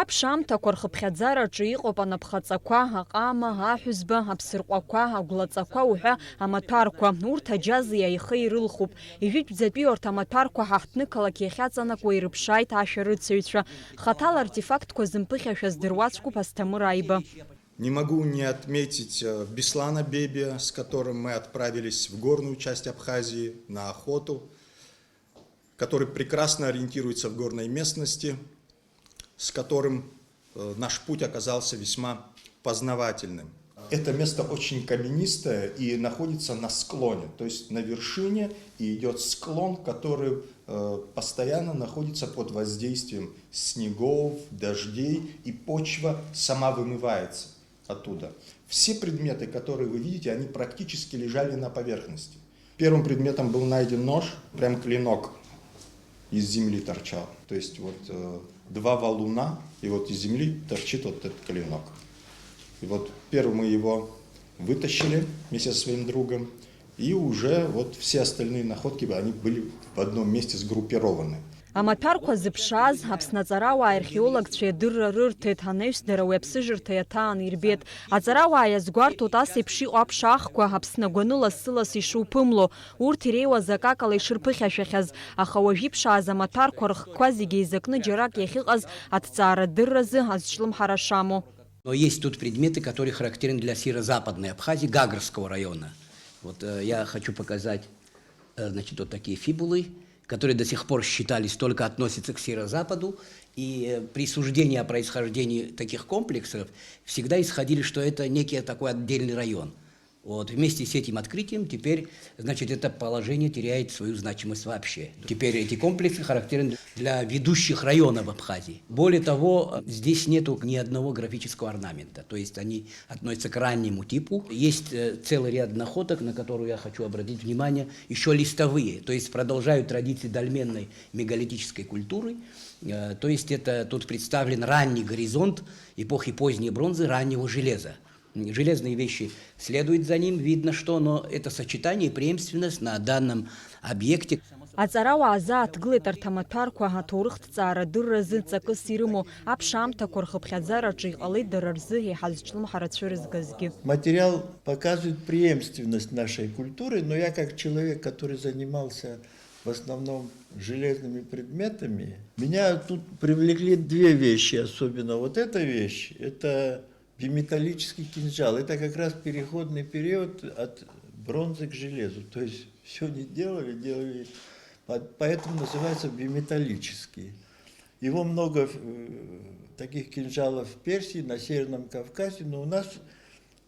Аԥшамҭақәа рхыԥхьаӡараҿы иҟоуп анапхаҵақәа, аҟама, аҳәызба, аԥсырҟәақәа, агәлаҵақәа уҳәа амаҭәарқәа. Урҭ аџьази аихы ирылхуп. Ижәытәӡатәи урҭ амаҭәарқәа ҳаҳҭнықалақь иахьаҵанакуа ирыԥшааит ашәарыцаҩцәа. Хаҭала артефактқәа зымԥыхьашәа здыруацәгоуп Асҭамыр Аиба. Не могу не отметить Беслана Беби, с которым мы отправились в горную часть Абхазии на охоту, который прекрасно ориентируется в горной местности, с которым наш путь оказался весьма познавательным. Это место очень каменистое и находится на склоне, то есть на вершине, и идет склон, который постоянно находится под воздействием снегов, дождей, и почва сама вымывается оттуда. Все предметы, которые вы видите, они практически лежали на поверхности. Первым предметом был найден нож, прям клинок из земли торчал. То есть вот два валуна, и вот из земли торчит вот этот клинок. И вот первым мы его вытащили вместе со своим другом, и уже вот все остальные находки, они были в одном месте сгруппированы. Амаҭәарқәа зыԥшааз Аԥсны аҵарауаа археологцәа идырра рырҭеит, анаҩсдара уи аԥсыжырҭа иаҭаан ирбеит. Аҵарауаа иазгәарҭоит ас еиԥш иҟоу аԥшаахқәа Аԥсны агәаны лассы-ласс ишуԥымло, урҭ иреиуаз акакала ишырԥыхьашәахьаз, аха уажә иԥшааз амаҭәарқәа рхқәа зегьы еизакны џьарак иахьыҟаз аҭҵаарадырразы азҿлымҳара шамоу. Но есть тут предметы, которые характерны для северо-западной Абхазии, Гагарского района. Вот я хочу показать, значит, вот такие фибулы, которые до сих пор считались только относятся к северо-западу, и при суждении о происхождении таких комплексов всегда исходили, что это некий такой отдельный район. Вот, вместе с этим открытием теперь, значит, это положение теряет свою значимость вообще. Теперь эти комплексы характерны для ведущих районов Абхазии. Более того, здесь нету ни одного графического орнамента, то есть они относятся к раннему типу. Есть целый ряд находок, на которые я хочу обратить внимание, еще листовые, то есть продолжают традиции дольменной мегалитической культуры. То есть это тут представлен ранний горизонт эпохи поздней бронзы, раннего железа. Железные вещи следуют за ним, видно что, но это сочетание и преемственность на данном объекте. Аҵарауаа зааҭгылеит арҭ амаҭәарқәа аҭоурыхтә-ҵаарадырразы ҵакыс ирымоу, аԥшаамҭақәа рхыԥхьаӡараҿы иҟалеит дара рзы еиҳа зҿлымҳара цәырызгазгьы. Материал показывает преемственность нашей культуры, но я как человек, который занимался в основном железными предметами, меня тут привлекли две вещи особенно. Вот эта вещь, это биметаллический кинжал. Это как раз переходный период от бронзы к железу. То есть все не делали, поэтому называется биметаллический. Его много таких кинжалов в Персии, на Северном Кавказе, но у нас,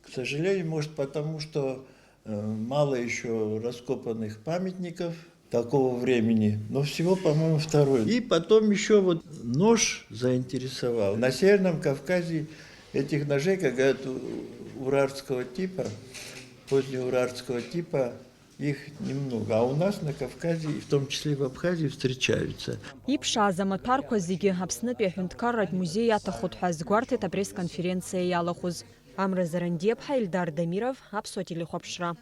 к сожалению, может потому, что мало еще раскопанных памятников такого времени, но всего, по-моему, второй. И потом еще вот нож заинтересовал. На Северном Кавказе этих ножей, как говорят, урартского типа, позднеурартского типа, их немного. А у нас на Кавказе, в том числе в Абхазии, встречаются. Иԥшааз амаҭәарқәа зегьы Аԥснытәи аҳәынҭқарратә музеи иаҭахуп ҳәа азгәарҭеит апресс-конференциа иалахәыз. Амра Зарандиаԥҳа, Ильдар Дамиров, Аԥсуа телехәаԥшра.